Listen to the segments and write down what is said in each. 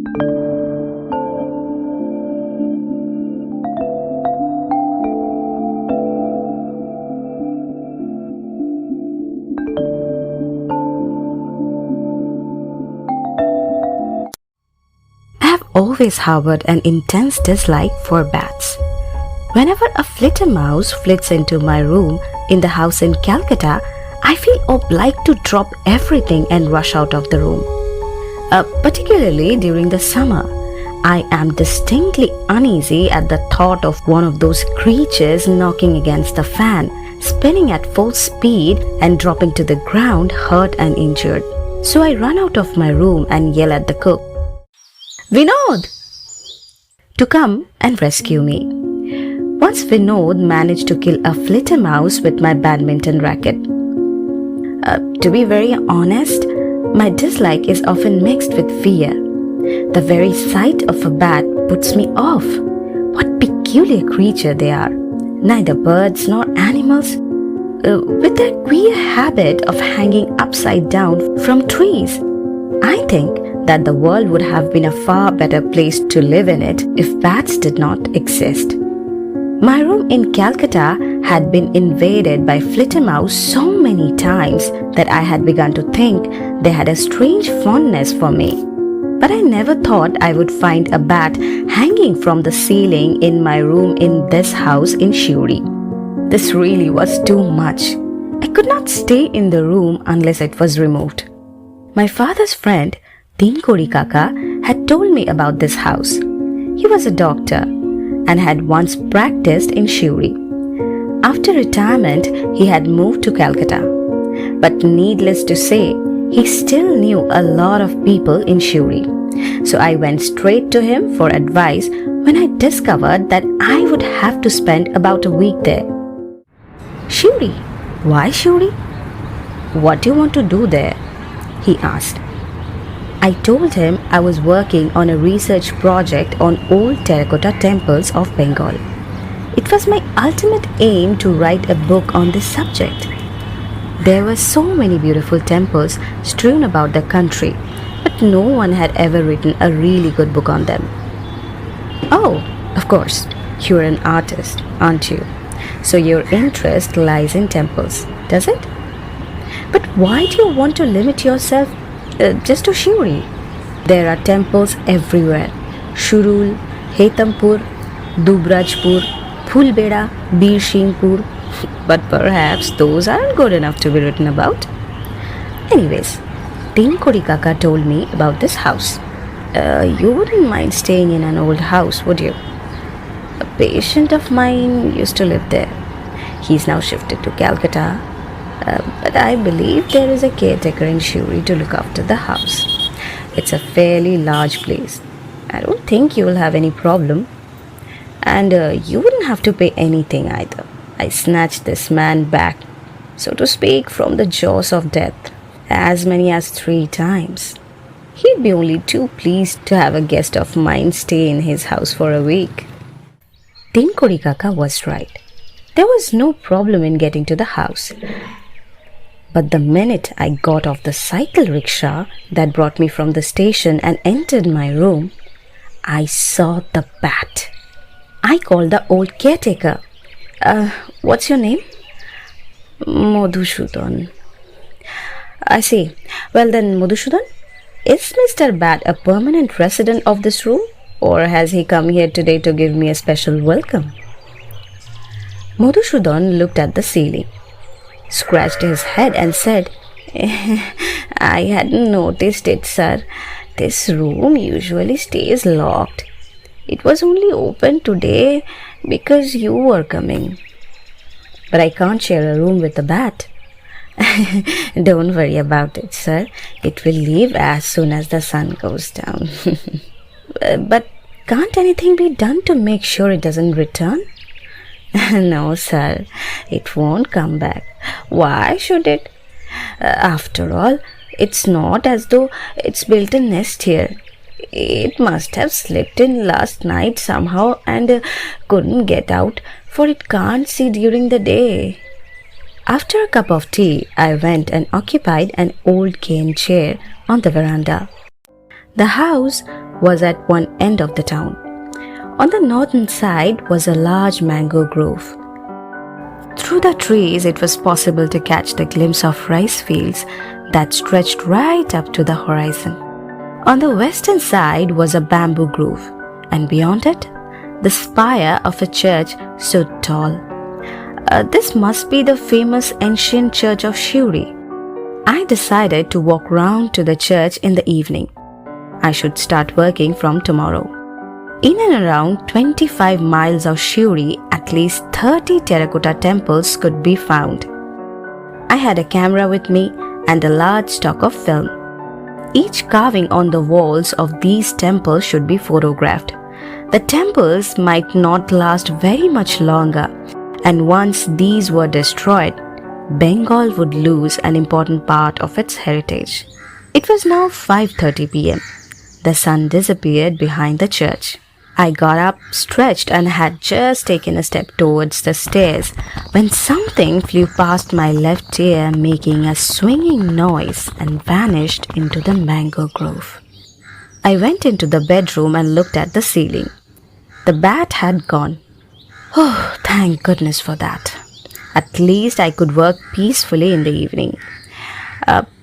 I have always harbored an intense dislike for bats. Whenever a flittermouse flits into my room in the house in Calcutta, I feel obliged to drop everything and rush out of the room. Particularly during the summer, I am distinctly uneasy at the thought of one of those creatures knocking against the fan, spinning at full speed and dropping to the ground hurt and injured. So I run out of my room and yell at the cook, "Vinod!" to come and rescue me. Once Vinod managed to kill a flittermouse with my badminton racket. To be very honest, my dislike is often mixed with fear. The very sight of a bat puts me off. What peculiar creature they are. Neither birds nor animals, with their queer habit of hanging upside down from trees. I think that the world would have been a far better place to live in it if bats did not exist. My room in Calcutta had been invaded by flittermouse so many times that I had begun to think they had a strange fondness for me. But I never thought I would find a bat hanging from the ceiling in my room in this house in Shuri. This really was too much. I could not stay in the room unless it was removed. My father's friend, Teen Kori Kaka, had told me about this house. He was a doctor and had once practiced in Shuri. After retirement, he had moved to Calcutta. But needless to say, he still knew a lot of people in Shuri. So I went straight to him for advice when I discovered that I would have to spend about a week there. "Shuri? Why Shuri? What do you want to do there?" he asked. I told him I was working on a research project on old terracotta temples of Bengal. It was my ultimate aim to write a book on this subject. There were so many beautiful temples strewn about the country, but no one had ever written a really good book on them. "Oh, of course, you're an artist, aren't you? So your interest lies in temples, does it? But why do you want to limit yourself just to Shuri? There are temples everywhere. Shurul, Hetampur, Dubrajpur, Phulbeda, Birshinpur. But perhaps those aren't good enough to be written about." Anyways, Teen Kori Kaka told me about this house. You wouldn't mind staying in an old house, would you? A patient of mine used to live there. He's now shifted to Calcutta. But I believe there is a caretaker in Shuri to look after the house. It's a fairly large place. I don't think you will have any problem. And you wouldn't have to pay anything either. I snatched this man back, so to speak, from the jaws of death, as many as 3 times. He'd be only too pleased to have a guest of mine stay in his house for a week. Teen Kori Kaka was right. There was no problem in getting to the house. But the minute I got off the cycle rickshaw that brought me from the station and entered my room, I saw the bat. I called the old caretaker. What's your name?" "Madhusudan." "I see. Well then, Madhusudan, is Mr. Bat a permanent resident of this room, or has he come here today to give me a special welcome?" Madhusudan looked at the ceiling, scratched his head and said, "I hadn't noticed it, sir. This room usually stays locked. It was only open today because you were coming. But I can't share a room with a bat." "Don't worry about it, sir. It will leave as soon as the sun goes down." "But can't anything be done to make sure it doesn't return?" "No, sir. It won't come back. Why should it? After all, it's not as though it's built a nest here. It must have slipped in last night somehow and couldn't get out, for it can't see during the day." After a cup of tea, I went and occupied an old cane chair on the veranda. The house was at one end of the town. On the northern side was a large mango grove. Through the trees, it was possible to catch the glimpse of rice fields that stretched right up to the horizon. On the western side was a bamboo grove, and beyond it, the spire of a church stood tall. This must be the famous ancient church of Shuri. I decided to walk round to the church in the evening. I should start working from tomorrow. In and around 25 miles of Shuri, at least 30 terracotta temples could be found. I had a camera with me and a large stock of film. Each carving on the walls of these temples should be photographed. The temples might not last very much longer, and once these were destroyed, Bengal would lose an important part of its heritage. It was now 5:30 p.m. The sun disappeared behind the church. I got up, stretched, and had just taken a step towards the stairs when something flew past my left ear, making a swinging noise, and vanished into the mango grove. I went into the bedroom and looked at the ceiling. The bat had gone. Oh, thank goodness for that. At least I could work peacefully in the evening.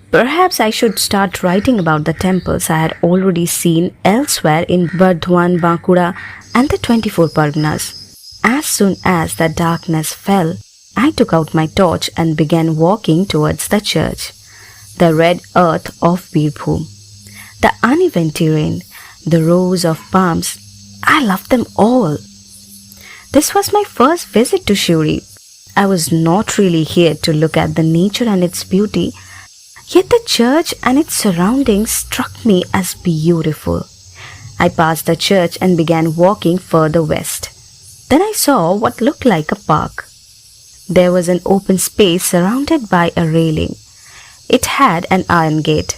Perhaps I should start writing about the temples I had already seen elsewhere in Burdwan, Bankura, and the 24 Parganas. As soon as the darkness fell, I took out my torch and began walking towards the church. The red earth of Birbhum, the uneven terrain, the rows of palms, I loved them all. This was my first visit to Shuri. I was not really here to look at the nature and its beauty, yet the church and its surroundings struck me as beautiful. I passed the church and began walking further west. Then I saw what looked like a park. There was an open space surrounded by a railing. It had an iron gate.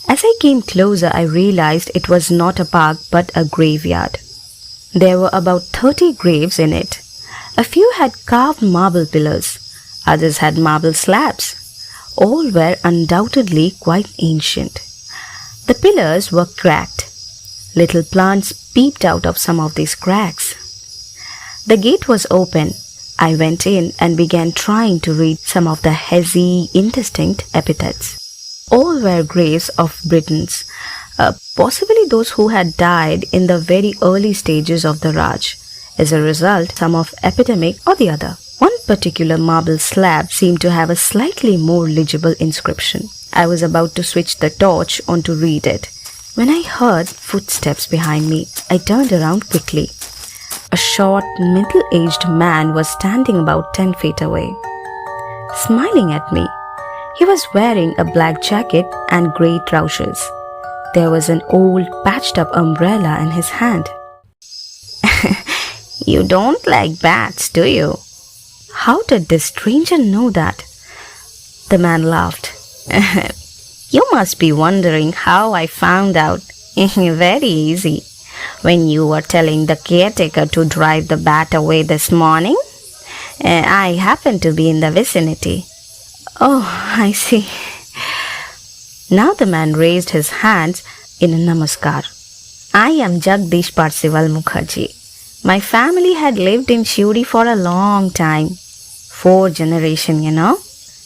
As I came closer, I realized it was not a park but a graveyard. There were about 30 graves in it. A few had carved marble pillars. Others had marble slabs. All were undoubtedly quite ancient. The pillars were cracked. Little plants peeped out of some of these cracks. The gate was open. I went in and began trying to read some of the hazy, indistinct epithets. All were graves of Britons, possibly those who had died in the very early stages of the Raj. As a result, some of epidemic or the other. One particular marble slab seemed to have a slightly more legible inscription. I was about to switch the torch on to read it, when I heard footsteps behind me. I turned around quickly. A short, middle-aged man was standing about 10 feet away, smiling at me. He was wearing a black jacket and grey trousers. There was an old, patched-up umbrella in his hand. "You don't like bats, do you?" How did this stranger know that? The man laughed. "You must be wondering how I found out. Very easy. When you were telling the caretaker to drive the bat away this morning, I happened to be in the vicinity." "Oh, I see." Now the man raised his hands in a namaskar. "I am Jagdish Parsival Mukherjee. My family had lived in Shuri for a long time. 4 generations, you know.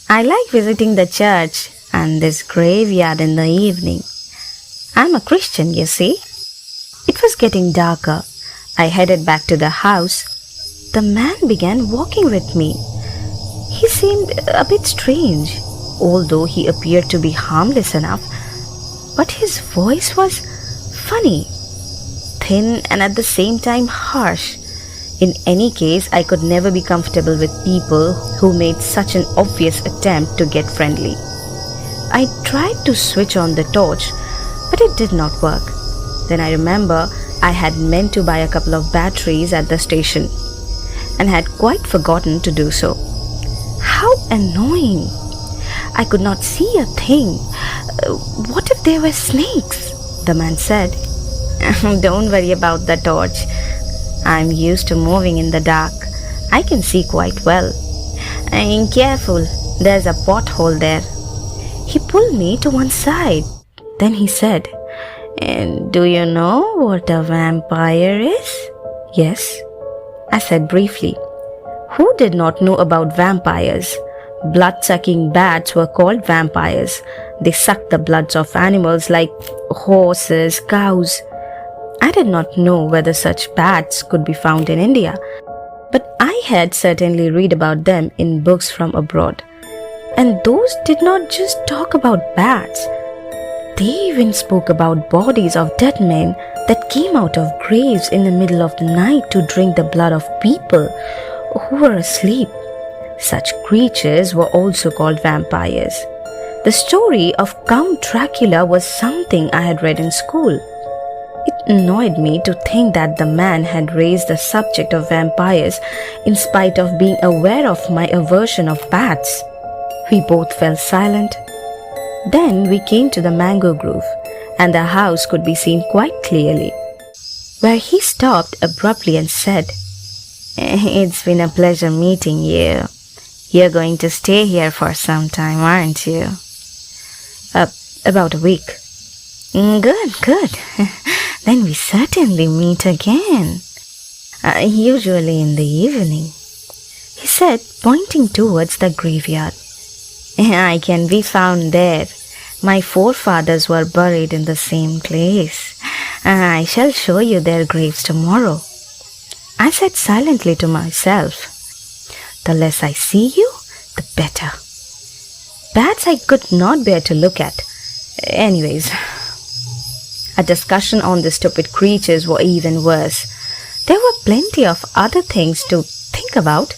I like visiting the church and this graveyard in the evening. I'm a Christian, you see." It was getting darker. I headed back to the house. The man began walking with me. He seemed a bit strange, although he appeared to be harmless enough. But his voice was funny, thin, and at the same time harsh. In any case, I could never be comfortable with people who made such an obvious attempt to get friendly. I tried to switch on the torch, but it did not work. Then I remember I had meant to buy a couple of batteries at the station and had quite forgotten to do so. How annoying! I could not see a thing. What if there were snakes? The man said. "Don't worry about the torch. I'm used to moving in the dark. I can see quite well. And careful, there's a pothole there." He pulled me to one side. Then he said, And do you know what a vampire is? Yes, I said briefly. Who did not know about vampires? Blood-sucking bats were called vampires. They sucked the bloods of animals like horses, cows. I did not know whether such bats could be found in India, but I had certainly read about them in books from abroad. And those did not just talk about bats. They even spoke about bodies of dead men that came out of graves in the middle of the night to drink the blood of people who were asleep. Such creatures were also called vampires. The story of Count Dracula was something I had read in school. It annoyed me to think that the man had raised the subject of vampires in spite of being aware of my aversion of bats. We both fell silent. Then we came to the mango grove, and the house could be seen quite clearly, where he stopped abruptly and said, "It's been a pleasure meeting you. You're going to stay here for some time, aren't you?" About a week." Good. Then we certainly meet again. Usually in the evening," he said, pointing towards the graveyard. "I can be found there. My forefathers were buried in the same place. I shall show you their graves tomorrow." I said silently to myself, "The less I see you, the better." Bats I could not bear to look at. Anyways, a discussion on the stupid creatures were even worse. There were plenty of other things to think about.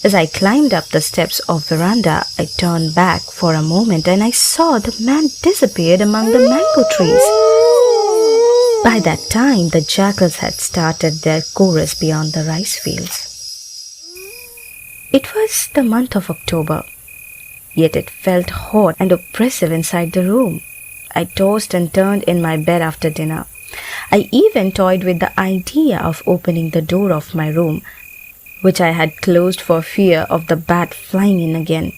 As I climbed up the steps of veranda, I turned back for a moment and I saw the man disappeared among the mango trees. By that time, the jackals had started their chorus beyond the rice fields. It was the month of October, yet it felt hot and oppressive inside the room. I tossed and turned in my bed after dinner. I even toyed with the idea of opening the door of my room, which I had closed for fear of the bat flying in again.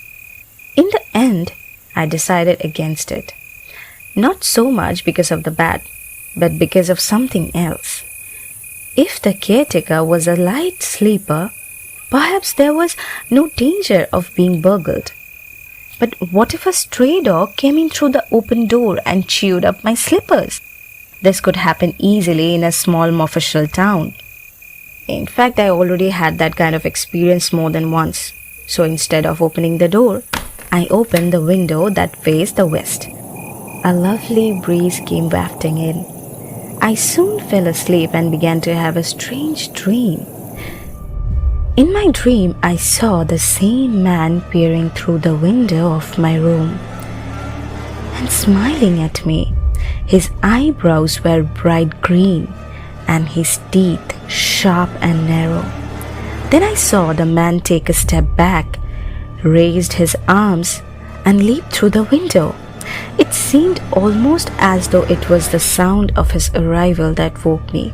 In the end, I decided against it. Not so much because of the bat, but because of something else. If the caretaker was a light sleeper, perhaps there was no danger of being burgled. But what if a stray dog came in through the open door and chewed up my slippers? This could happen easily in a small Mofficial town. In fact, I already had that kind of experience more than once. So instead of opening the door, I opened the window that faced the west. A lovely breeze came wafting in. I soon fell asleep and began to have a strange dream. In my dream, I saw the same man peering through the window of my room and smiling at me. His eyebrows were bright green and his teeth sharp and narrow. Then I saw the man take a step back, raised his arms, and leaped through the window. It seemed almost as though it was the sound of his arrival that woke me.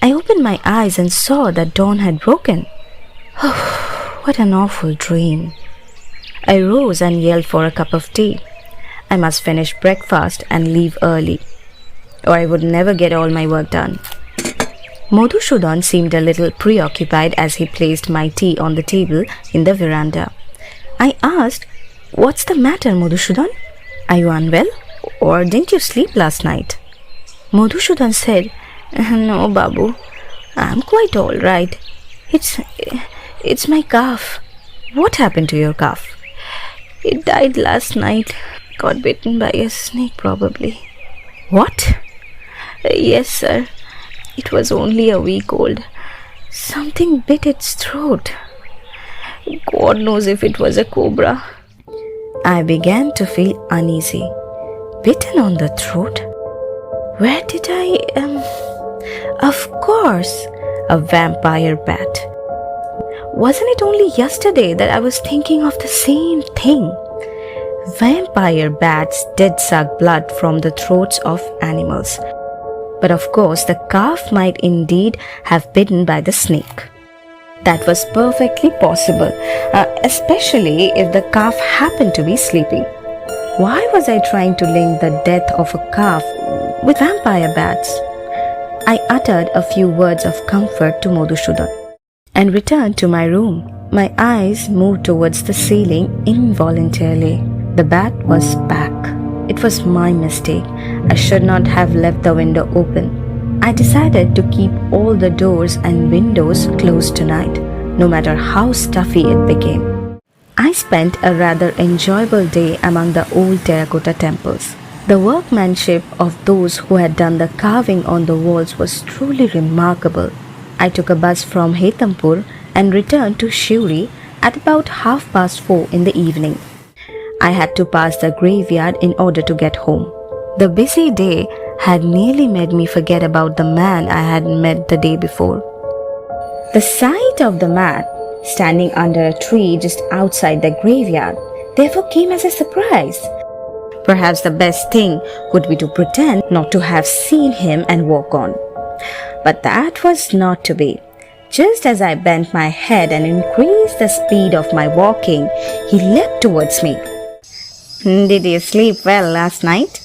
I opened my eyes and saw that dawn had broken. Oh, what an awful dream. I rose and yelled for a cup of tea. I must finish breakfast and leave early, or I would never get all my work done. Madhusudhan seemed a little preoccupied as he placed my tea on the table in the veranda. I asked, "What's the matter, Madhusudhan? Are you unwell? Or didn't you sleep last night?" Madhusudhan said, "No, Babu, I'm quite all right. It's my calf." "What happened to your calf?" "It died last night. Got bitten by a snake, probably." "What?" "Yes, sir. It was only a week old. Something bit its throat. God knows if it was a cobra." I began to feel uneasy. Bitten on the throat? Where did Of course, a vampire bat. Wasn't it only yesterday that I was thinking of the same thing? Vampire bats did suck blood from the throats of animals. But of course, the calf might indeed have bitten by the snake. That was perfectly possible, especially if the calf happened to be sleeping. Why was I trying to link the death of a calf with vampire bats. I uttered a few words of comfort to Madhusudhan and returned to my room. My eyes moved towards the ceiling involuntarily. The bat was back. It was my mistake. I should not have left the window open. I decided to keep all the doors and windows closed tonight, no matter how stuffy it became. I spent a rather enjoyable day among the old terracotta temples. The workmanship of those who had done the carving on the walls was truly remarkable. I took a bus from Hetampur and returned to Shuri at about 4:30 in the evening. I had to pass the graveyard in order to get home. The busy day had nearly made me forget about the man I had met the day before. The sight of the man standing under a tree just outside the graveyard therefore came as a surprise. Perhaps the best thing would be to pretend not to have seen him and walk on. But that was not to be. Just as I bent my head and increased the speed of my walking, he leapt towards me. "Did you sleep well last night?"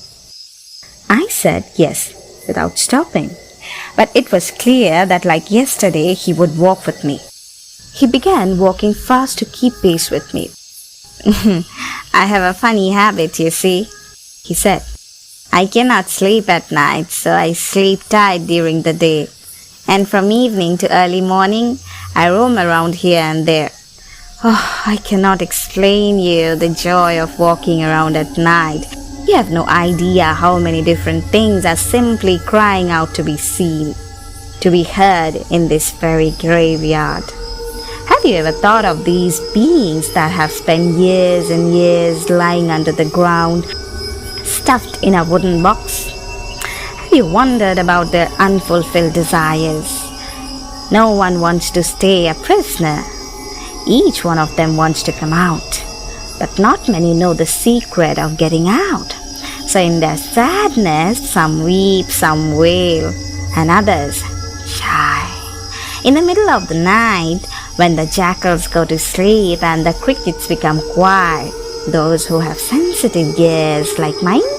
I said yes, without stopping. But it was clear that like yesterday, he would walk with me. He began walking fast to keep pace with me. "I have a funny habit, you see," he said. "I cannot sleep at night, so I sleep tight during the day. And from evening to early morning, I roam around here and there. Oh, I cannot explain you the joy of walking around at night. You have no idea how many different things are simply crying out to be seen, to be heard in this very graveyard. Have you ever thought of these beings that have spent years and years lying under the ground, stuffed in a wooden box? Have you wondered about their unfulfilled desires? No one wants to stay a prisoner. Each one of them wants to come out, but not many know the secret of getting out. So in their sadness, some weep, some wail, and others shy. In the middle of the night, when the jackals go to sleep and the crickets become quiet, those who have sensitive ears like mine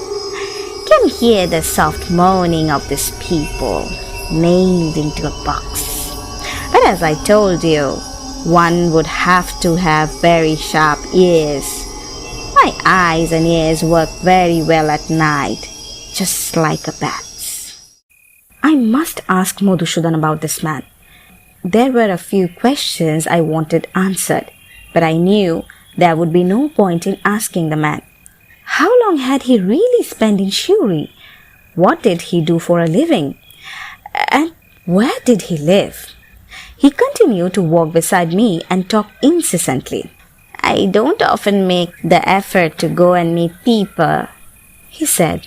can hear the soft moaning of these people nailed into a box. But as I told you, one would have to have very sharp ears. My eyes and ears work very well at night, just like a bat's." I must ask Madhusudhan about this man. There were a few questions I wanted answered, but I knew there would be no point in asking the man. How long had he really spent in Shuri? What did he do for a living? And where did he live? He continued to walk beside me and talk incessantly. "I don't often make the effort to go and meet people," he said,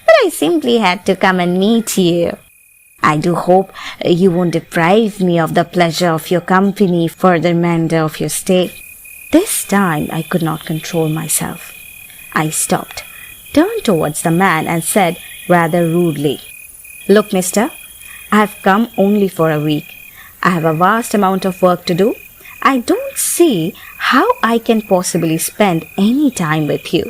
"but I simply had to come and meet you. I do hope you won't deprive me of the pleasure of your company for the remainder of your stay." This time I could not control myself. I stopped, turned towards the man and said rather rudely, "Look, mister, I have come only for a week. I have a vast amount of work to do. I don't see how I can possibly spend any time with you."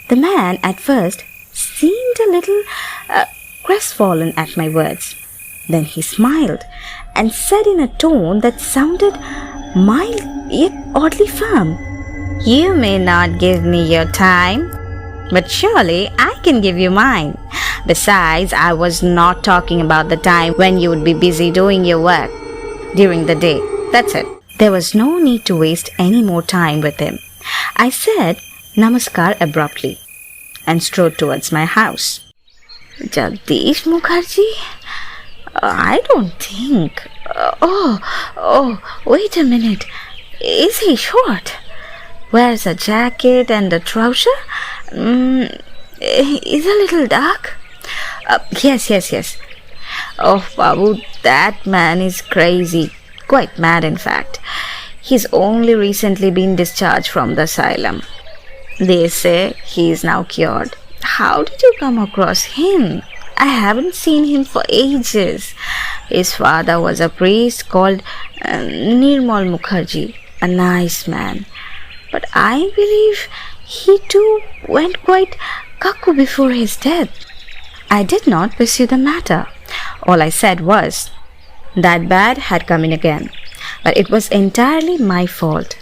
The man at first seemed a little crestfallen at my words. Then he smiled and said in a tone that sounded mild yet oddly firm, "You may not give me your time, but surely I can give you mine. Besides, I was not talking about the time when you would be busy doing your work during the day. That's it." There was no need to waste any more time with him. I said namaskar abruptly and strode towards my house. "Jagdish Mukherjee? I don't think. Wait a minute. Is he short? Wears a jacket and a trouser? Is a little dark? Yes. Oh, Babu, that man is crazy. Quite mad, in fact. He's only recently been discharged from the asylum. They say he is now cured. How did you come across him? I haven't seen him for ages. His father was a priest called Nirmal Mukherjee, a nice man. But I believe he too went quite cuckoo before his death." I did not pursue the matter. All I said was, that bat had come in again, but it was entirely my fault.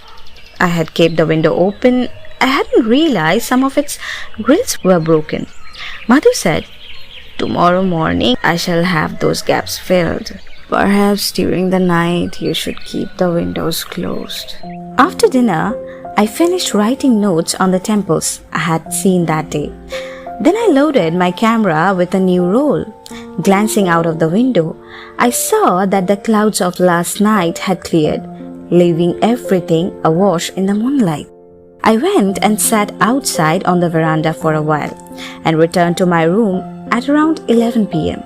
I had kept the window open. I hadn't realized some of its grills were broken. Madhu said, tomorrow morning I shall have those gaps filled. Perhaps during the night you should keep the windows closed. After dinner, I finished writing notes on the temples I had seen that day. Then I loaded my camera with a new roll. Glancing out of the window, I saw that the clouds of last night had cleared, leaving everything awash in the moonlight. I went and sat outside on the veranda for a while and returned to my room at around 11 p.m.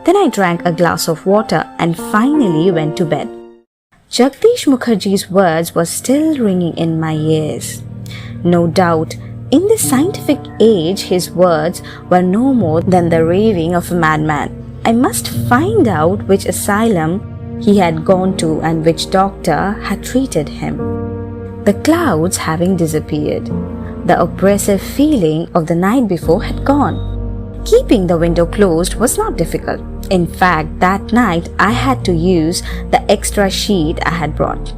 Then I drank a glass of water and finally went to bed. Jagdish Mukherjee's words were still ringing in my ears. No doubt, in this scientific age, his words were no more than the raving of a madman. I must find out which asylum he had gone to and which doctor had treated him. The clouds having disappeared, the oppressive feeling of the night before had gone. Keeping the window closed was not difficult. In fact, that night I had to use the extra sheet I had brought.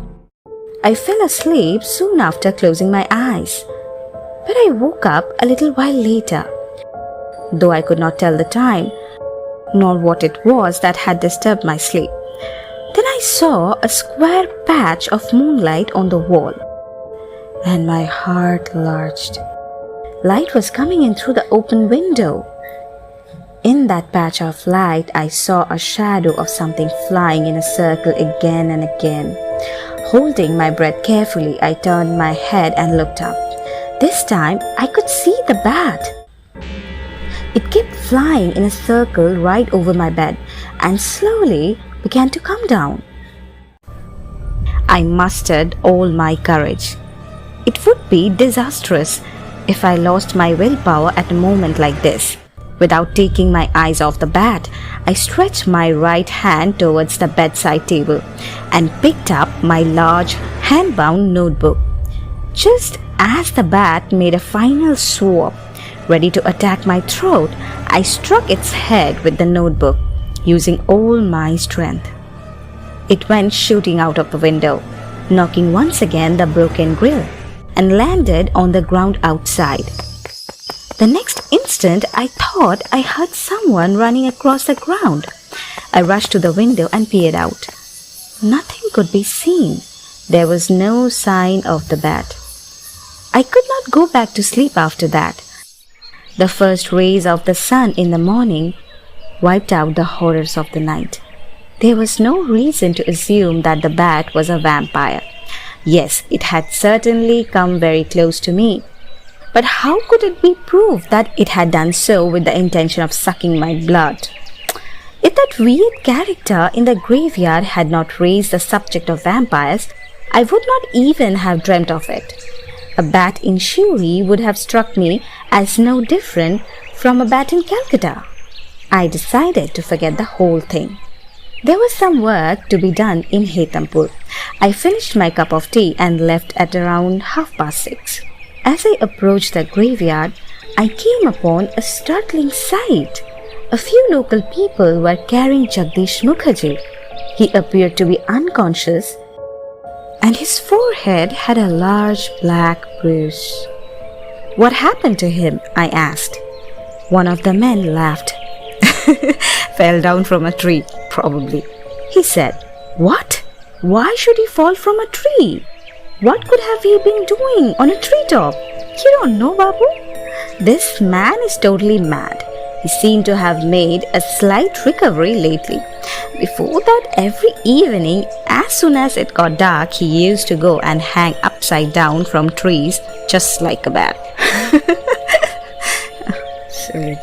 I fell asleep soon after closing my eyes. But I woke up a little while later, though I could not tell the time, nor what it was that had disturbed my sleep. Then I saw a square patch of moonlight on the wall, and my heart lurched. Light was coming in through the open window. In that patch of light, I saw a shadow of something flying in a circle again and again. Holding my breath carefully, I turned my head and looked up. This time, I could see the bat. It kept flying in a circle right over my bed and slowly began to come down. I mustered all my courage. It would be disastrous if I lost my willpower at a moment like this. Without taking my eyes off the bat, I stretched my right hand towards the bedside table and picked up my large hand-bound notebook. Just as the bat made a final swoop, ready to attack my throat, I struck its head with the notebook, using all my strength. It went shooting out of the window, knocking once again the broken grill, and landed on the ground outside. The next instant, I thought I heard someone running across the ground. I rushed to the window and peered out. Nothing could be seen. There was no sign of the bat. I could not go back to sleep after that. The first rays of the sun in the morning wiped out the horrors of the night. There was no reason to assume that the bat was a vampire. Yes, it had certainly come very close to me. But how could it be proved that it had done so with the intention of sucking my blood? If that weird character in the graveyard had not raised the subject of vampires, I would not even have dreamt of it. A bat in Shuri would have struck me as no different from a bat in Calcutta. I decided to forget the whole thing. There was some work to be done in Hetampur. I finished my cup of tea and left at around 6:30. As I approached the graveyard, I came upon a startling sight. A few local people were carrying Jagdish Mukherjee. He appeared to be unconscious, and his forehead had a large black bruise. "What happened to him?" I asked. One of the men laughed. "Fell down from a tree, probably," he said. "What? Why should he fall from a tree? What could have he been doing on a treetop? You don't know, Babu? This man is totally mad. He seemed to have made a slight recovery lately. Before that, every evening, as soon as it got dark, he used to go and hang upside down from trees, just like a bat." Silly.